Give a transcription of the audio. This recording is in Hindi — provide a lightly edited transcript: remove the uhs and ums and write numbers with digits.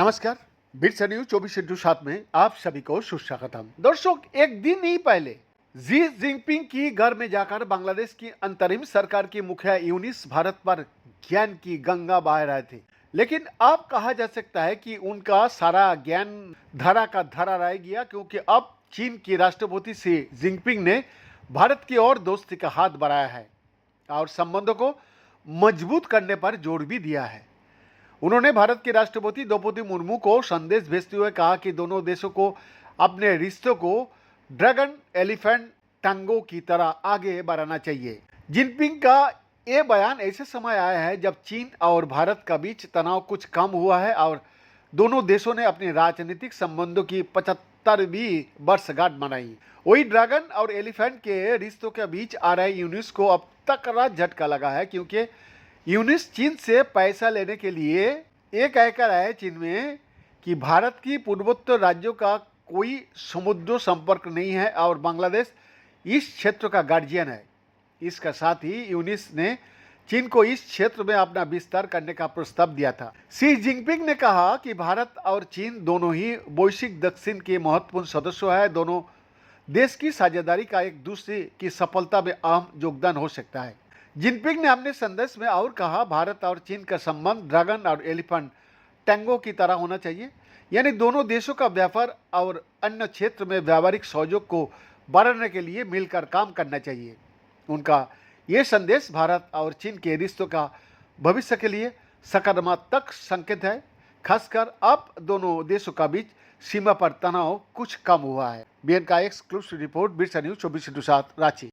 नमस्कार। बिट्स न्यूज 24/7 में आप सभी को सुस्वागतम। दर्शक, एक दिन ही पहले जी जिनपिंग की घर में जाकर बांग्लादेश की अंतरिम सरकार की मुखिया यूनिस भारत पर ज्ञान की गंगा बहा रहे थे। लेकिन अब कहा जा सकता है कि उनका सारा ज्ञान धरा का धरा रह गया, क्योंकि अब चीन की राष्ट्रपति शी जिनपिंग ने भारत की ओर दोस्ती का हाथ बढ़ाया है और संबंधों को मजबूत करने पर जोर भी दिया है। उन्होंने भारत के राष्ट्रपति द्रौपदी मुर्मू को संदेश भेजते हुए कहा कि दोनों देशों को अपने रिश्तों को ड्रैगन एलिफेंट टैंगो की तरह आगे बढ़ाना चाहिए। जिनपिंग का ये बयान ऐसे समय आया है जब चीन और भारत का बीच तनाव कुछ कम हुआ है और दोनों देशों ने अपने राजनीतिक संबंधों की 75वीं वर्षगांठ मनाई। वही ड्रैगन और एलिफेंट के रिश्तों के बीच आ रहे यूनिस को अब तक झटका लगा है, क्योंकि यूनिस चीन से पैसा लेने के लिए ये कहकर आए चीन में कि भारत की पूर्वोत्तर राज्यों का कोई समुद्र संपर्क नहीं है और बांग्लादेश इस क्षेत्र का गार्जियन है। इसका साथ ही यूनिस ने चीन को इस क्षेत्र में अपना विस्तार करने का प्रस्ताव दिया था। शी जिनपिंग ने कहा कि भारत और चीन दोनों ही वैश्विक दक्षिण के महत्वपूर्ण सदस्य हैं। दोनों देश की साझेदारी का एक दूसरे की सफलता में अहम योगदान हो सकता है। जिनपिंग ने अपने संदेश में और कहा, भारत और चीन का संबंध ड्रैगन और एलिफेंट टैंगो की तरह होना चाहिए, यानी दोनों देशों का व्यापार और अन्य क्षेत्र में व्यावहारिक सहयोग को बढ़ाने के लिए मिलकर काम करना चाहिए। उनका ये संदेश भारत और चीन के रिश्तों का भविष्य के लिए सकारात्मक संकेत है, खासकर अब दोनों देशों का बीच सीमा पर तनाव कुछ कम हुआ है। बीएन का exclusive report, bits news 24/7 Ranchi.